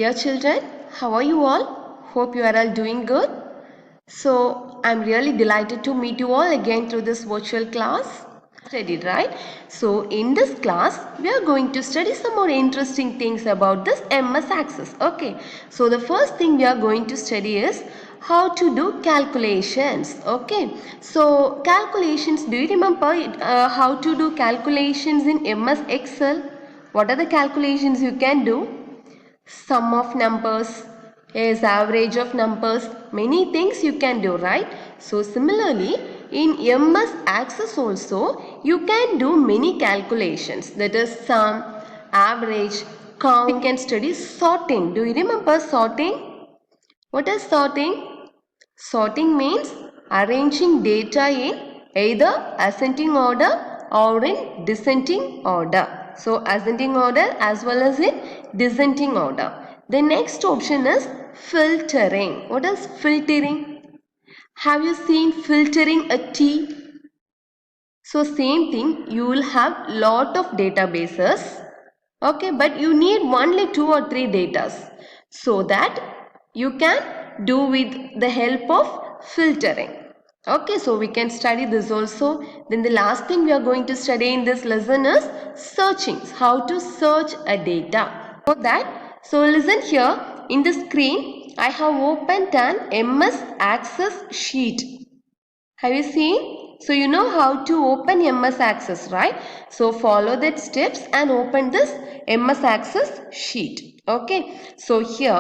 Dear children, how are you all? Hope you are all doing good. So, I'm really delighted to meet you all again through this virtual class. Studied, right? So, in this class, we are going to study some more interesting things about this MS Access. Okay. So, the first thing we are going to study is how to do calculations. Okay. So, calculations, do you remember how to do calculations in MS Excel? What are the calculations you can do? Sum of numbers is average of numbers, many things you can do, right? So similarly in MS Access also you can do many calculations, that is sum, average, count. You can study sorting. Do you remember sorting? What is sorting? Sorting means arranging data in either ascending order or in descending order. So ascending order as well as in descending order. The next option is filtering. What is filtering? Have you seen filtering a tea? So same thing, you will have lot of databases. Okay, but you need only 2 or 3 datas so that you can do with the help of filtering. Okay, so we can study this also. Then the last thing we are going to study in this lesson is searching. How to search a data. For that, so listen here. In the screen, I have opened an MS Access sheet. Have you seen? So you know how to open MS Access, right? So follow that steps and open this MS Access sheet. Okay. So here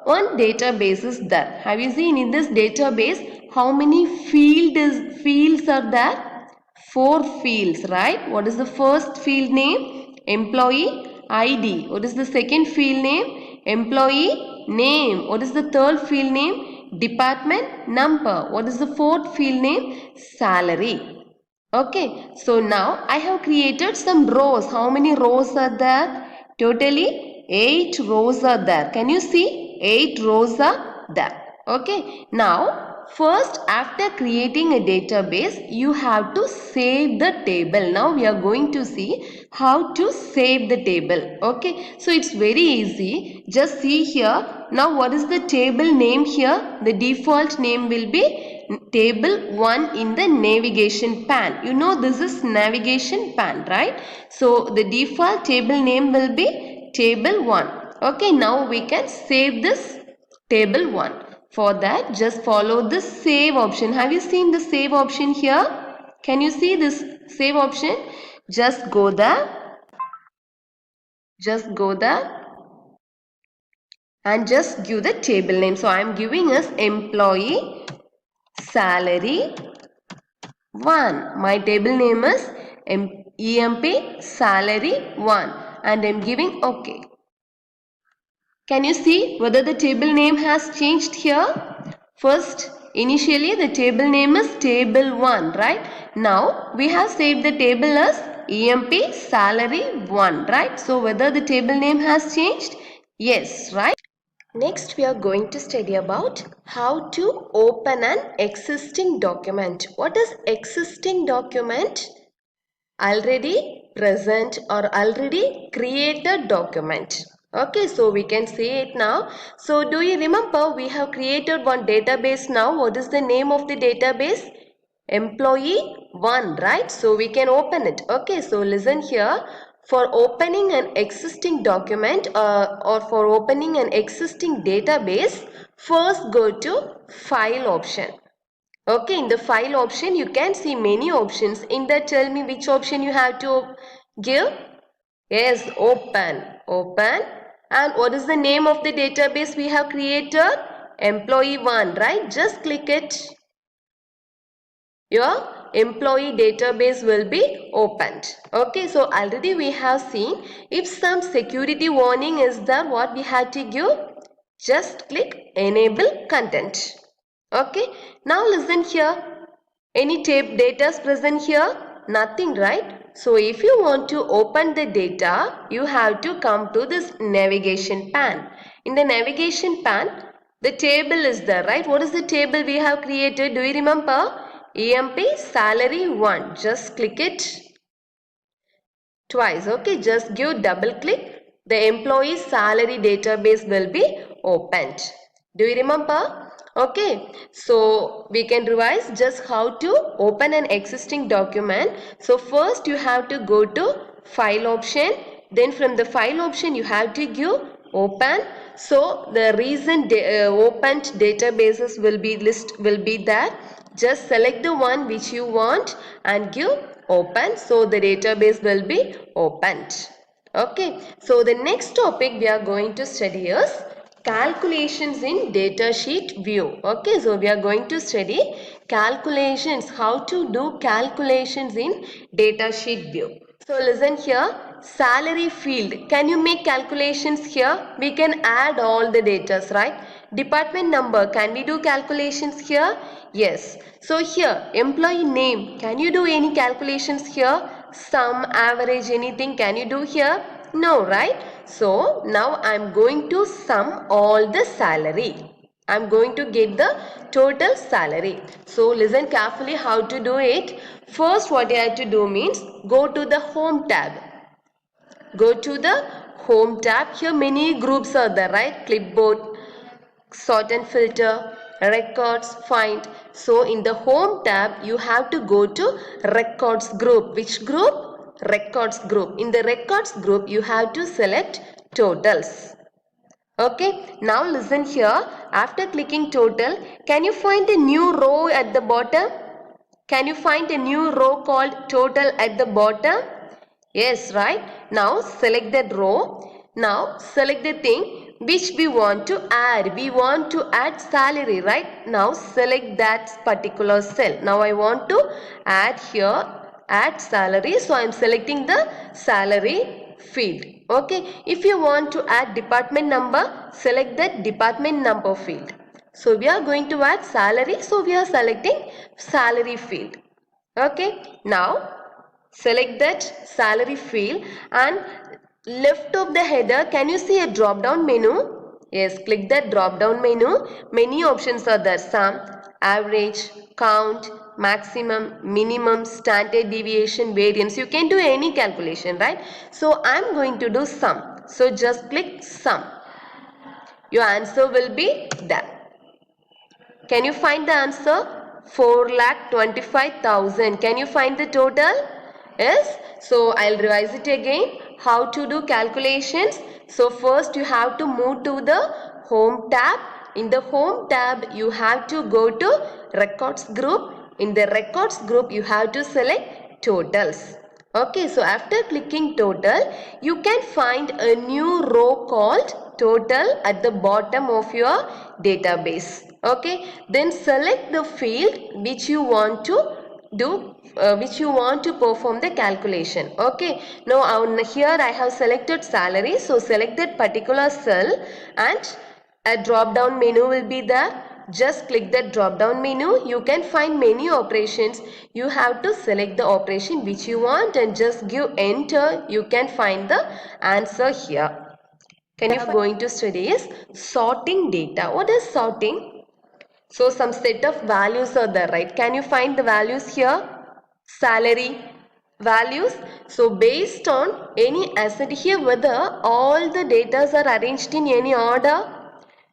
one database is there. Have you seen in this database how many fields are there? 4 fields, right? What is the first field name? Employee ID. What is the second field name? Employee name. What is the third field name? Department number. What is the fourth field name? Salary. Okay. So now I have created some rows. How many rows are there? Totally 8 rows are there. Can you see? 8 rows are there. Okay. Now first, after creating a database, you have to save the table. Now we are going to see how to save the table. Okay, so it's very easy. Just see here. Now what is the table name here? The default name will be table 1 in the navigation pane. You know this is navigation pane, right? So the default table name will be table 1. Okay, now we can save this table 1. For that, just follow the save option. Have you seen the save option here? Can you see this save option? Just go there. Just go there. And just give the table name. So I am giving us employee salary 1. My table name is EMP salary 1. And I am giving OK. Can you see whether the table name has changed here? First, initially the table name is table 1, right? Now, we have saved the table as EMP salary 1, right? So, whether the table name has changed? Yes, right? Next, we are going to study about how to open an existing document. What is existing document? Already present or already created document. Okay, so we can say it now. So do you remember we have created one database now? What is the name of the database? Employee 1, right? So we can open it. Okay, so listen here. For opening an existing document or for opening an existing database, first go to File option. Okay, in the File option, you can see many options. In that, tell me which option you have to give. Yes, open. Open. And what is the name of the database we have created? Employee 1, right? Just click it. Your employee database will be opened. Okay, so already we have seen if some security warning is there, what we have to give? Just click enable content. Okay, now listen here. Any data is present here? Nothing, right? So if you want to open the data, you have to come to this navigation pane. In the navigation pane, the table is there, right? What is the table we have created? Do you remember? EMP salary 1. Just click it twice. Okay, just give double click the employee's salary database will be opened. Do you remember? Okay, so we can revise just how to open an existing document. So first you have to go to file option. Then from the file option you have to give open. So the recent opened databases will be there. Just select the one which you want and give open. So the database will be opened. Okay, so the next topic we are going to study is calculations in datasheet view. Okay, so we are going to study calculations, how to do calculations in datasheet view. So listen here, salary field. Can you make calculations here? We can add all the datas, right? Department number. Can we do calculations here? Yes. So here, employee name. Can you do any calculations here? Sum, average, anything can you do here? No, right? So now I'm going to sum all the salary. I'm going to get the total salary. So listen carefully how to do it. First what you have to do means go to the home tab. Go to the home tab. Here many groups are there, right? Clipboard, sort and filter, records, find. So in the home tab you have to go to records group. Which group? Records group. In the records group you have to select totals. Okay, now listen here. After clicking total, can you find a new row at the bottom? Can you find a new row called total at the bottom? Yes, right. Now select that row. Now select the thing which we want to add. We want to add salary, right? Now select that particular cell. Now I want to add here, add salary. So I am selecting the salary field. Okay, if you want to add department number, select that department number field. So we are going to add salary, so we are selecting salary field. Okay, now select that salary field and left of the header, can you see a drop down menu? Yes, click that drop down menu. Many options are there. Sum, average, count, maximum, minimum, standard deviation, variance. You can do any calculation, right? So I am going to do sum. So just click sum. Your answer will be there. Can you find the answer? 4,25,000. Can you find the total? Yes. So I'll revise it again. How to do calculations? So first you have to move to the home tab. In the home tab you have to go to records group. In the records group you have to select totals. Okay, so after clicking total, you can find a new row called total at the bottom of your database. Okay, then select the field which you want to do, which you want to perform the calculation. Okay, now here I have selected salary, so select that particular cell and a drop down menu will be there. Just click that drop down menu. You can find many operations. You have to select the operation which you want and just give enter. You can find the answer here. Can you going to study is sorting data. What is sorting? So some set of values are there, right? Can you find the values here? Salary values. So based on any asset here, whether all the data are arranged in any order?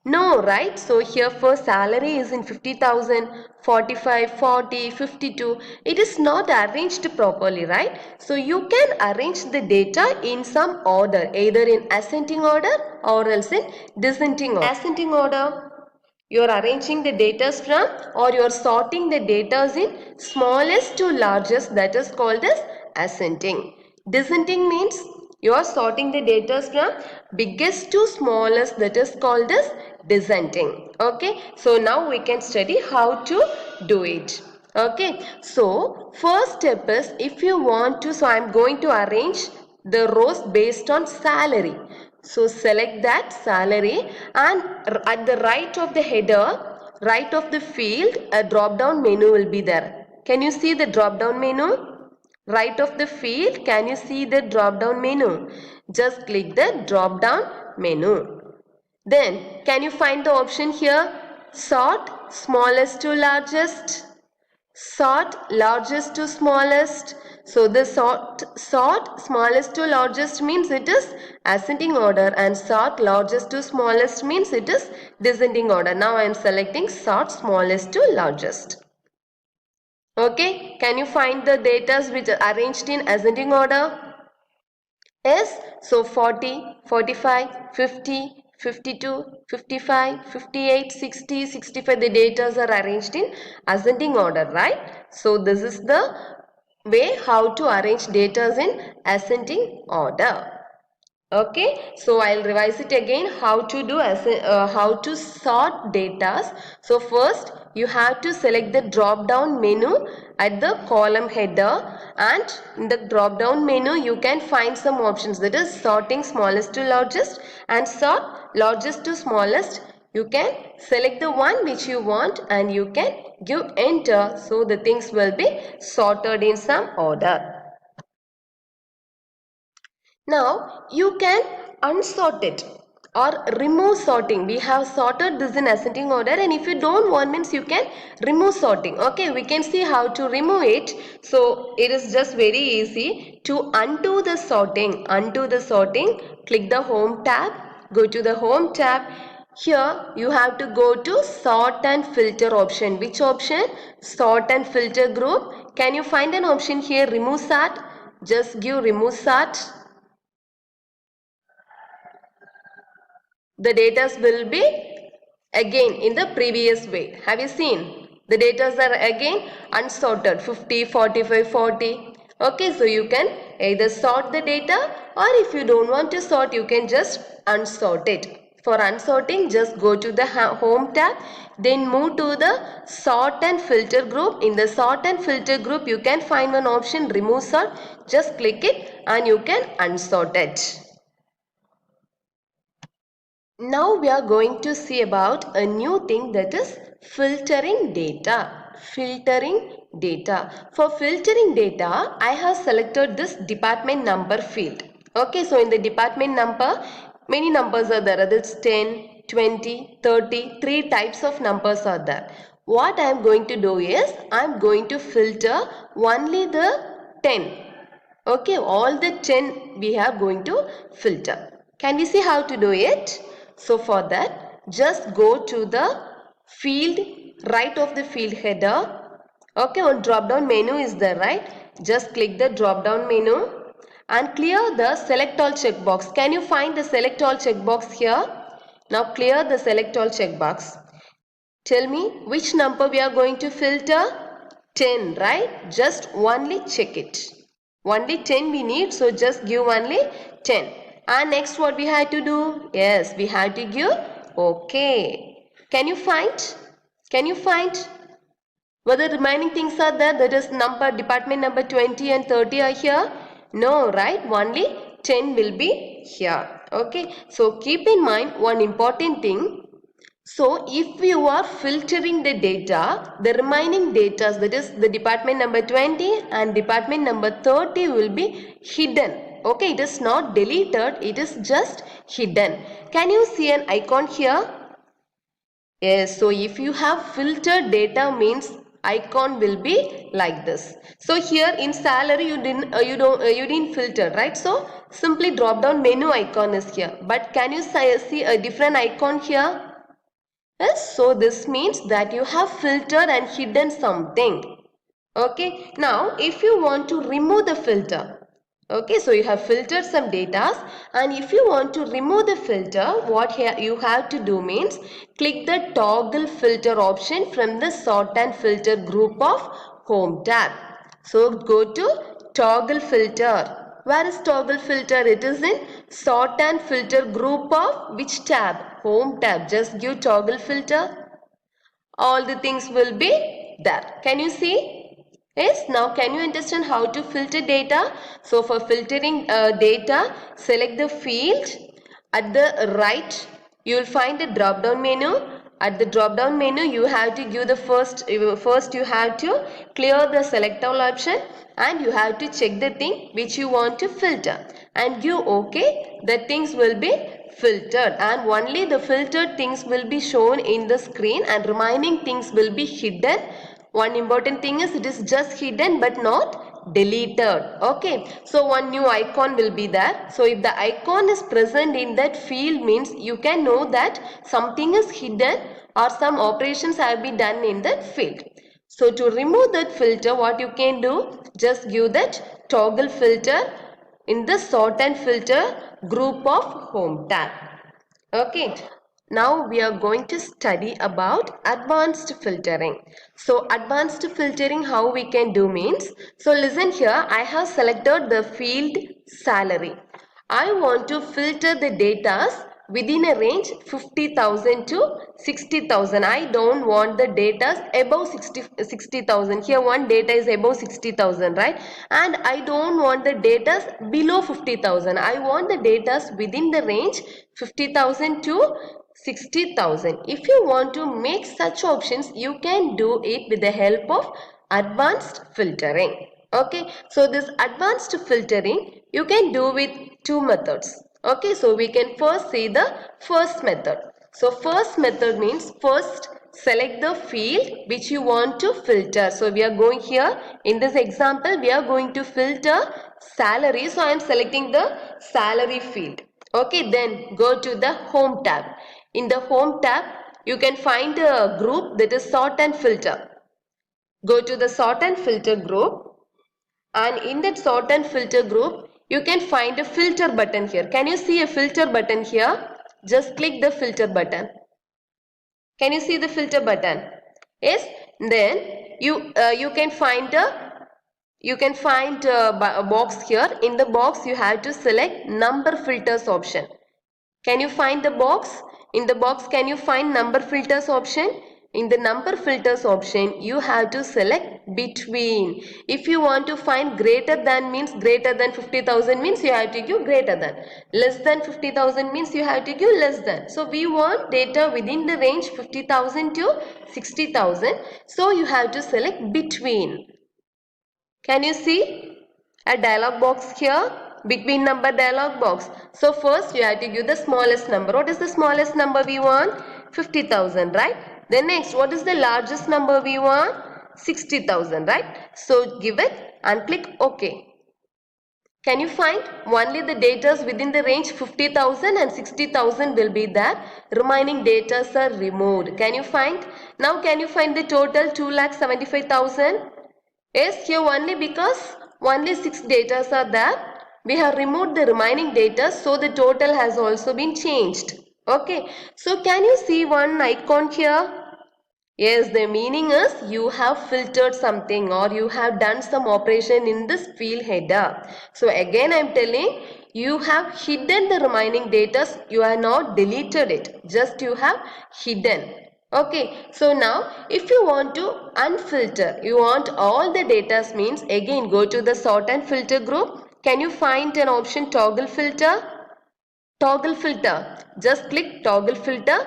No, right? So here for salary is in 50,000, 45, 40, 52. It is not arranged properly, right? So you can arrange the data in some order, either in ascending order or else in descending order. Ascending order, you are arranging the data from, or you are sorting the data in smallest to largest, that is called as ascending. Descending means you are sorting the data from biggest to smallest, that is called as descending. Okay, so now we can study how to do it. Okay, so first step is, if you want to, so I am going to arrange the rows based on salary. So select that salary and at the right of the header, right of the field, a drop down menu will be there. Can you see the drop down menu? Right of the field, can you see the drop down menu? Just click the drop down menu. Then can you find the option here? Sort smallest to largest. Sort largest to smallest. So the sort smallest to largest means it is ascending order, and sort largest to smallest means it is descending order. Now I am selecting sort smallest to largest. Okay, can you find the data which are arranged in ascending order? Yes, so 40, 45, 50, 52, 55, 58, 60, 65, the data are arranged in ascending order, right? So this is the way how to arrange data in ascending order. Okay, so I'll revise it again how to do how to sort data. So first you have to select the drop down menu at the column header, and in the drop down menu you can find some options, that is sorting smallest to largest and sort largest to smallest. You can select the one which you want and you can give enter, so the things will be sorted in some order. Now you can unsort it or remove sorting. We have sorted this in ascending order, and if you don't want means you can remove sorting. Okay, we can see how to remove it. So it is just very easy to undo the sorting. Undo the sorting, click the home tab, go to the home tab. Here you have to go to sort and filter option. Which option? Sort and filter group. Can you find an option here, remove sort? Just give remove sort. The data will be again in the previous way. Have you seen? The data are again unsorted, 50, 45, 40. Okay, so you can either sort the data, or if you don't want to sort, you can just unsort it. For unsorting, just go to the home tab, then move to the sort and filter group. In the sort and filter group, you can find one option, remove sort. Just click it and you can unsort it. Now we are going to see about a new thing, that is filtering data. Filtering data. For filtering data, I have selected this department number field. Okay, so in the department number, many numbers are there. That's 10, 20, 30, three types of numbers are there. What I am going to do is, I am going to filter only the 10. Okay, all the 10 we are going to filter. Can we see how to do it? So for that, just go to the field, right of the field header. Okay, on drop down menu is there, right? Just click the drop down menu and clear the select all checkbox. Can you find the select all checkbox here? Now clear the select all checkbox. Tell me which number we are going to filter? 10, right? Just only check it. Only 10 we need, so just give only 10. And next what we had to do? Yes, we had to give okay. Can you find? Can you find whether remaining things are there? That is number, department number 20 and 30 are here? No, right? Only 10 will be here. Okay. So keep in mind one important thing. So if you are filtering the data, the remaining data, that is the department number 20 and department number 30 will be hidden. Okay, it is not deleted, it is just hidden. Can you see an icon here? Yes, so if you have filtered data means icon will be like this. So here in salary you didn't filter, right? So simply drop down menu icon is here. But can you see a different icon here? Yes, so this means that you have filtered and hidden something. Okay, now if you want to remove the filter, okay, so you have filtered some data, and if you want to remove the filter, what here you have to do means click the toggle filter option from the sort and filter group of home tab. So go to toggle filter. Where is toggle filter? It is in sort and filter group of which tab? Home tab. Just give toggle filter. All the things will be there. Can you see? Yes. Now can you understand how to filter data? So for filtering data, select the field. At the right, you will find a drop down menu. At the drop down menu, you have to give the first you have to clear the select all option, and you have to check the thing which you want to filter and give OK. The things will be filtered, and only the filtered things will be shown in the screen and remaining things will be hidden One important thing is it is just hidden but not deleted. Okay, so one new icon will be there. So if the icon is present in that field means you can know that something is hidden or some operations have been done in that field. So to remove that filter, what you can do, just give that toggle filter in the sort and filter group of home tab. Okay, now we are going to study about advanced filtering. So advanced filtering, how we can do means, so listen here, I have selected the field salary. I want to filter the data within a range 50,000 to 60,000. I don't want the data above 60,000. Here one data is above 60,000, right? And I don't want the data below 50,000. I want the data within the range 50,000 to 60,000. If you want to make such options, you can do it with the help of advanced filtering. Okay, so this advanced filtering you can do with two methods. Okay, so we can first see the first method. So first method means first select the field which you want to filter. So we are going here in this example, we are going to filter salary. So I am selecting the salary field. Okay, then go to the home tab. In the home tab, you can find a group that is sort and filter. Go to the sort and filter group, and in that sort and filter group you can find a filter button here. Can you see a filter button here? Just click the filter button. Can you see the filter button? Yes. Then you can find a box here. In the box you have to select number filters option. Can you find the box? In the box, can you find number filters option? In the number filters option, you have to select between. If you want to find greater than means greater than 50,000 means you have to give greater than. Less than 50,000 means you have to give less than. So we want data within the range 50,000 to 60,000. So you have to select between. Can you see a dialog box here? Between number dialog box. So first you have to give the smallest number. What is the smallest number we want? 50,000, right? Then next, what is the largest number we want? 60,000, right? So give it and click OK. Can you find only the data within the range 50,000 and 60,000 will be there. Remaining data are removed. Can you find? Now can you find the total 2,75,000? Yes, here only because only 6 data are there. We have removed the remaining data, so the total has also been changed. Okay, so can you see one icon here? Yes, the meaning is you have filtered something or you have done some operation in this field header. So again I am telling, you have hidden the remaining data, you have not deleted it, just you have hidden. Okay, so now if you want to unfilter, you want all the data means again go to the sort and filter group. Can you find an option toggle filter? Toggle filter. Just click toggle filter.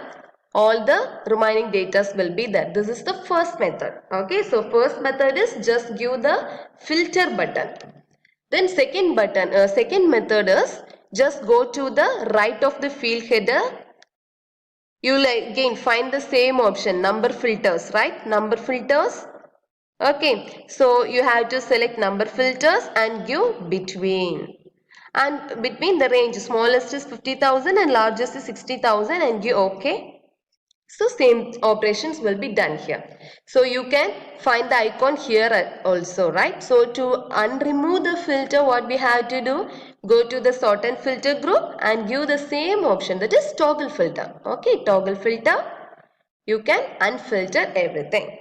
All the remaining data will be there. This is the first method. Okay, so first method is just give the filter button. Then second method is just go to the right of the field header. You will again find the same option, number filters, right? Number filters. Okay, so you have to select number filters and give between. And between the range, smallest is 50,000 and largest is 60,000 and give OK. So same operations will be done here. So you can find the icon here also, right? So to unremove the filter, what we have to do, go to the sort and filter group and give the same option, that is toggle filter. Okay, toggle filter, you can unfilter everything.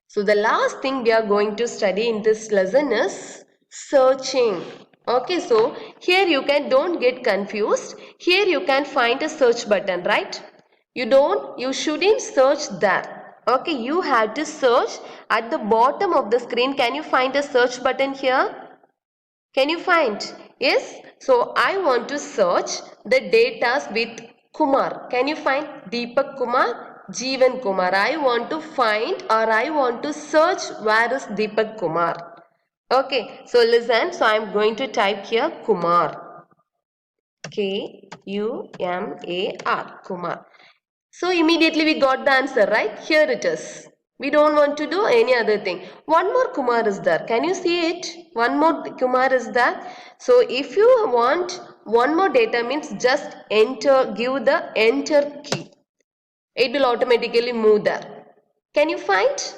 So the last thing we are going to study in this lesson is searching. Okay, so here you don't get confused. Here you can find a search button, right? You shouldn't search there. Okay, you have to search at the bottom of the screen. Can you find a search button here? Can you find? Yes. So I want to search the data with Kumar. Can you find Deepak Kumar, Jeevan Kumar? I want to find or I want to search where is Deepak Kumar. Okay. So listen. So I am going to type here Kumar. Kumar. Kumar. So immediately we got the answer, right? Here it is. We don't want to do any other thing. One more Kumar is there. Can you see it? One more Kumar is there. So if you want one more data means just enter, give the enter key. It will automatically move there. Can you find?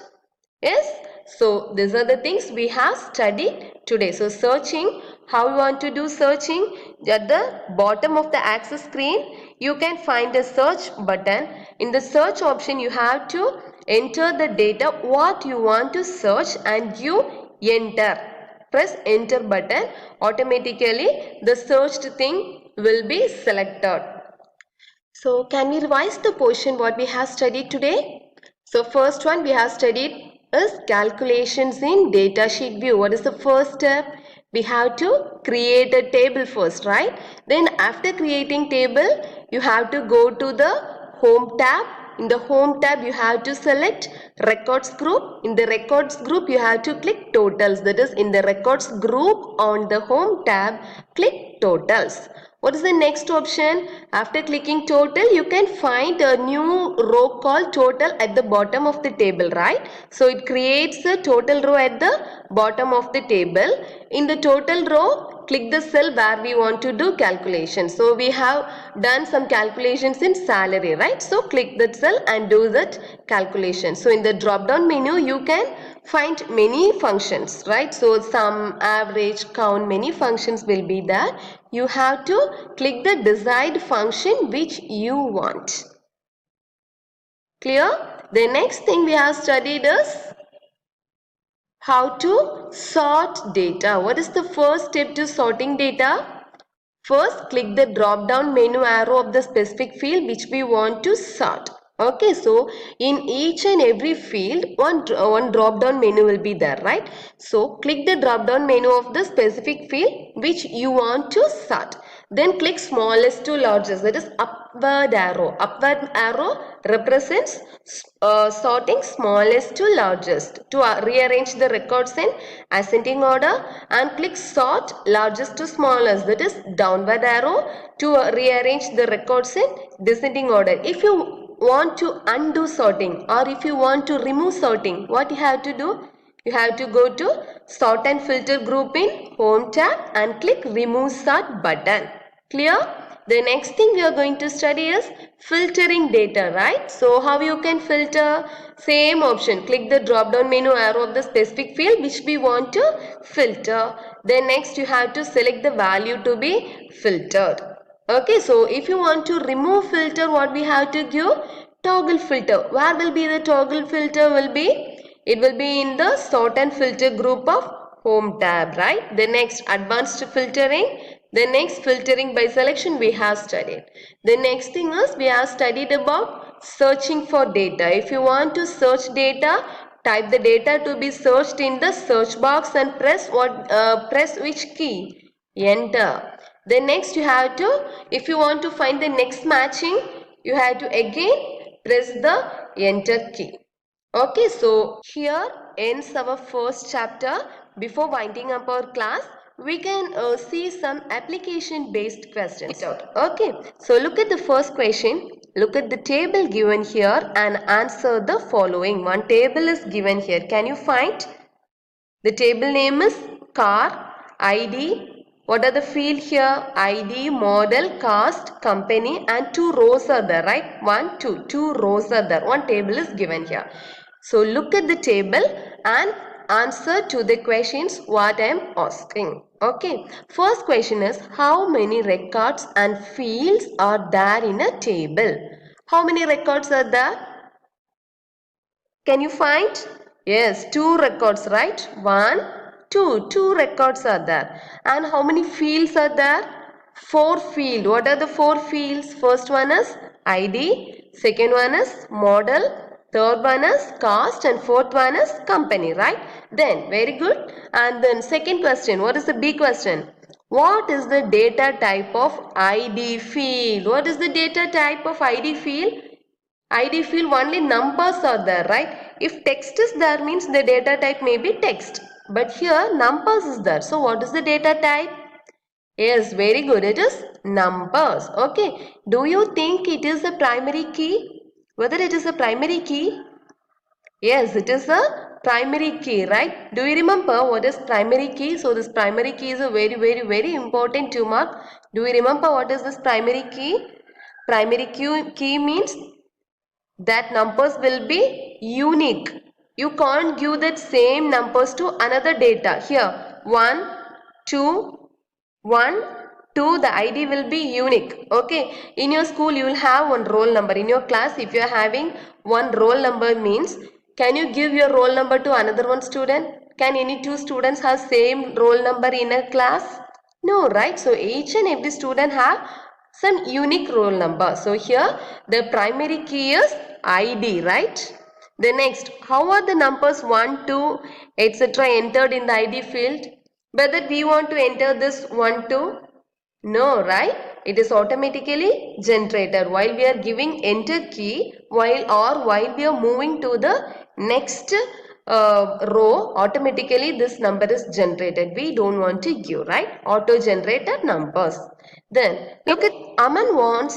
Yes. So these are the things we have studied today. So searching, how you want to do searching? At the bottom of the access screen, you can find a search button. In the search option, you have to enter the data what you want to search and you enter. Press enter button. Automatically the searched thing will be selected. So can we revise the portion what we have studied today? So first one we have studied is calculations in datasheet view. What is the first step? We have to create a table first, right? Then after creating table, you have to go to the home tab. In the home tab, you have to select records group. In the records group, you have to click totals. That is in the records group on the home tab, click totals. What is the next option? After clicking total, you can find a new row called total at the bottom of the table, right? So it creates a total row at the bottom of the table. In the total row, click the cell where we want to do calculation. So we have done some calculations in salary, right? So click that cell and do that calculation. So in the drop down menu, you can find many functions, right? So sum, average, count, many functions will be there. You have to click the desired function which you want. Clear? The next thing we have studied is how to sort data. What is the first step to sorting data? First, click the drop down menu arrow of the specific field which we want to sort. Okay, so in each and every field, one drop down menu will be there, right? So click the drop down menu of the specific field which you want to sort. Then click smallest to largest, that is upward arrow. Upward arrow represents sorting smallest to largest. To rearrange the records in ascending order, and click sort largest to smallest, that is downward arrow to rearrange the records in descending order. If you want to undo sorting or if you want to remove sorting, what you have to do? You have to go to sort and filter group in home tab and click remove sort button. Clear? The next thing we are going to study is filtering data, right? So how you can filter? Same option. Click the drop down menu arrow of the specific field which we want to filter. Then next you have to select the value to be filtered. Okay, so if you want to remove filter, what we have to give? Toggle filter. Where will be the toggle filter will be? It will be in the sort and filter group of home tab, right? The next advanced filtering. The next filtering by selection we have studied. The next thing is we have studied about searching for data. If you want to search data, type the data to be searched in the search box and press which key? Enter. Then next you have to, if you want to find the next matching, you have to again press the enter key. Okay, so here ends our first chapter. Before winding up our class, we can see some application based questions. Okay, so look at the first question. Look at the table given here and answer the following. One table is given here. Can you find? The table name is car, ID. What are the field here? ID, model, cost, company, and 2 rows are there, right? 1, 2. 2 rows are there. One table is given here. So look at the table and answer to the questions what I am asking. Okay. First question is, how many records and fields are there in a table? How many records are there? Can you find? Yes, 2 records, right? 1, 2. 2 records are there. And how many fields are there? 4 fields. What are the 4 fields? First one is ID. Second one is model. Third one is cost. And fourth one is company, right? Then, very good. And then second question. What is the B question? What is the data type of ID field? What is the data type of ID field? ID field only numbers are there, right? If text is there means the data type may be text. But here numbers is there. So what is the data type? Yes, very good. It is numbers. Okay. Do you think it is a primary key? Whether it is a primary key? Yes, it is a primary key, right? Do you remember what is primary key? So this primary key is a very important to mark. Do you remember what is this primary key? Primary key means that numbers will be unique. You can't give that same numbers to another data. Here, 1, 2, 1, 2, the ID will be unique. Okay, in your school you will have one roll number. In your class, if you are having one roll number means, can you give your roll number to another one student? Can any two students have same roll number in a class? No, right? So each and every student have some unique roll number. So here the primary key is ID, right? The next, how are the numbers 1, 2, etc. entered in the ID field? Whether we want to enter this 1, 2? No, right? It is automatically generated while we are giving enter key while we are moving to the next row, automatically this number is generated. We don't want to give, right? Auto generated numbers. Then look at Aman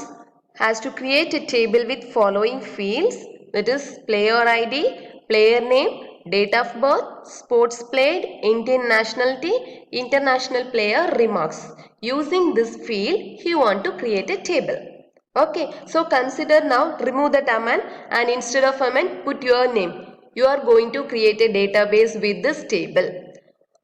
has to create a table with following fields, that is player ID, player name, date of birth, sports played, Indian nationality, international player remarks. Using this field, he want to create a table. Okay, so consider now, remove that Aman and instead of Aman, put your name. You are going to create a database with this table.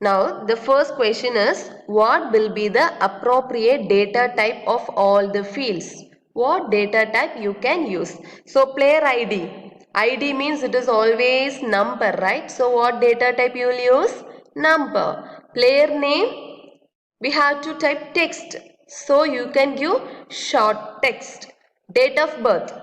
Now, the first question is, what will be the appropriate data type of all the fields? What data type you can use? So, player ID. ID means it is always number, right? So, what data type you will use? Number. Player name, we have to type text. So, you can give short text. Date of birth.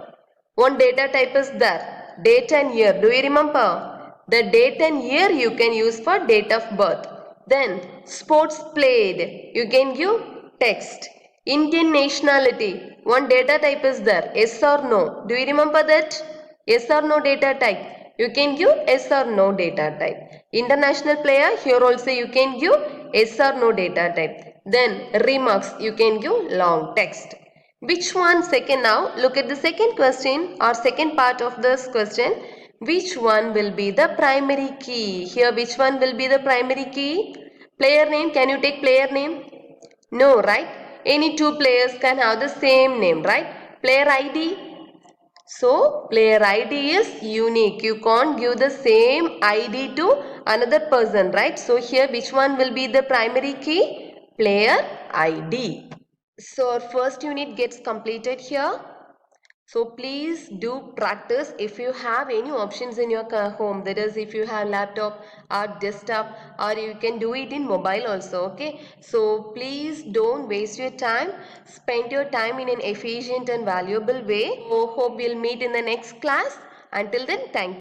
One data type is there. Date and year. Do you remember? The date and year you can use for date of birth. Then sports played. You can give text. Indian nationality. One data type is there. Yes or no. Do you remember that? Yes or no data type. You can give yes or no data type. International player. Here also you can give yes or no data type. Then remarks. You can give long text. Which one second now? Look at the second question or second part of this question. Which one will be the primary key? Here which one will be the primary key? Player name. Can you take player name? No, right? Any two players can have the same name, right? Player ID. So, player ID is unique. You can't give the same ID to another person, right? So, here which one will be the primary key? Player ID. So, our first unit gets completed here. So please do practice. If you have any options in your home, that is if you have laptop or desktop, or you can do it in mobile also, okay? So please don't waste your time. Spend your time in an efficient and valuable way. So hope we'll meet in the next class. Until then, thank you.